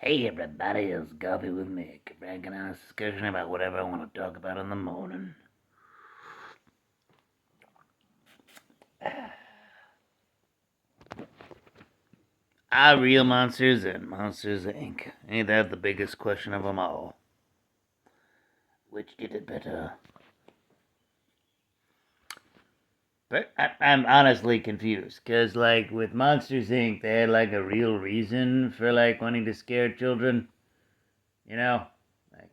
Hey everybody, it's Coffee with Mick, breaking on a discussion about whatever I want to talk about in the morning. Are real monsters and Monsters Inc. Ain't that the biggest question of them all? Which did it better? But I'm honestly confused, because, like, with Monsters Inc., they had, like, a real reason for, like, wanting to scare children. You know? Like,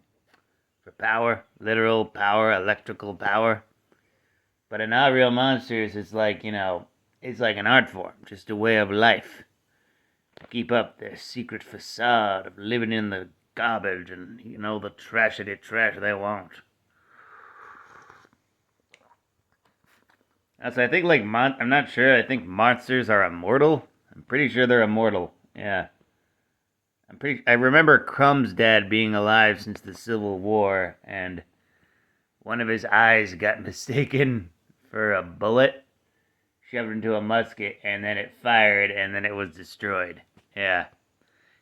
for power, literal power, electrical power. But in Not Real Monsters, it's like, it's like an art form, just a way of life. Keep up their secret facade of living in the garbage and, the trashity trash they want. So I think, like, I'm not sure, I think monsters are immortal. I'm pretty sure they're immortal, yeah. I remember Crumb's dad being alive since the Civil War, and one of his eyes got mistaken for a bullet shoved into a musket, and then it fired, and then it was destroyed. Yeah.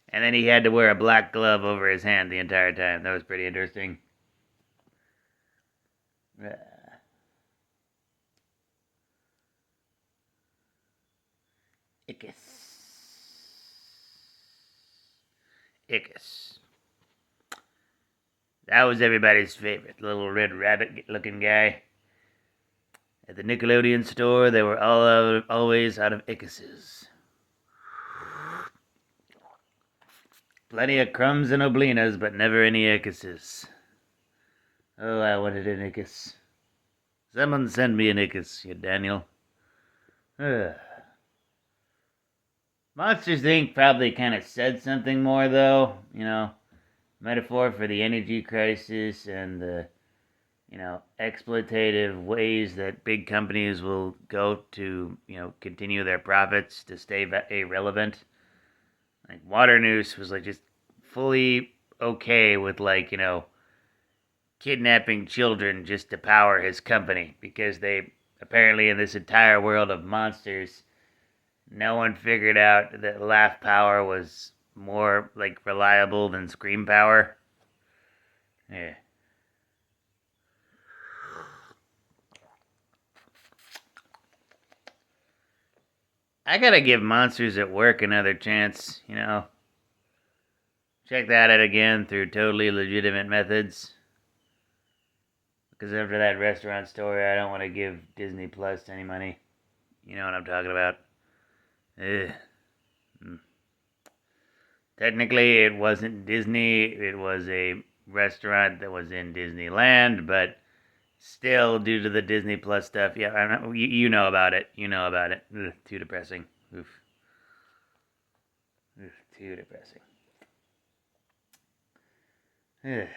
And then he had to wear a black glove over his hand the entire time. That was pretty interesting. Ickis. Ickis. That was everybody's favorite, little red rabbit looking guy. At the Nickelodeon store, they were always out of Ickises. Plenty of crumbs and oblinas, but never any Ickises. Oh, I wanted an Ickis. Someone send me an Ickis, you Daniel. Monsters Inc. probably kind of said something more, though. Metaphor for the energy crisis and the, exploitative ways that big companies will go to, continue their profits to stay relevant. Like, Water Noose was, like, just fully okay with, like, kidnapping children just to power his company, because they, apparently in this entire world of monsters, no one figured out that laugh power was more, like, reliable than scream power. Yeah. I gotta give Monsters at Work another chance, Check that out again through totally legitimate methods. Because after that restaurant story, I don't want to give Disney Plus any money. You know what I'm talking about. Ugh. Technically, it wasn't Disney. It was a restaurant that was in Disneyland, but still, due to the Disney Plus stuff, yeah, I know, you know about it. You know about it. Ugh, too depressing. Oof. Oof, too depressing. Ugh.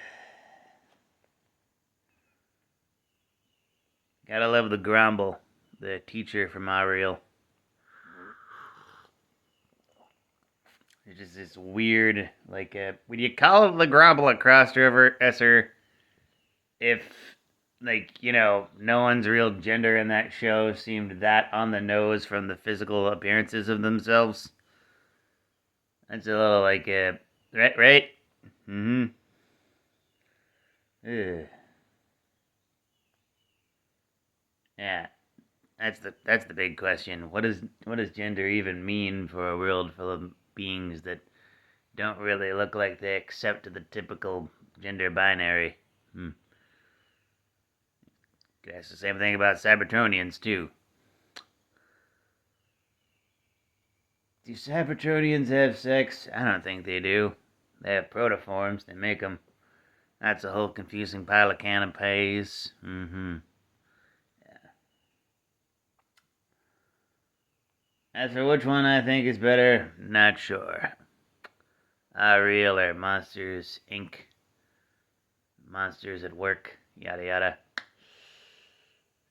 Gotta love the Grumble, the teacher from Ariel. It's just this weird, like, would you call it the Grumble a cross-dresser if, like, no one's real gender in that show seemed that on the nose from the physical appearances of themselves? That's a little, like, right? Mm-hmm. Ugh. Yeah, that's the big question. What does gender even mean for a world full of beings that don't really look like they accept the typical gender binary? That's the same thing about Cybertronians too. Do Cybertronians have sex? I don't think they do. They have protoforms. They make them. That's a whole confusing pile of canopies. Mm-hmm. Yeah. As for which one I think is better, not sure. Real or Monsters Inc. Monsters at Work, yada yada.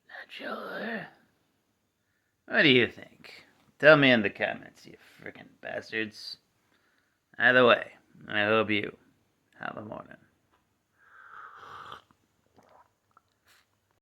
Not sure. What do you think? Tell me in the comments, you frickin' bastards. Either way, I hope you have a morning.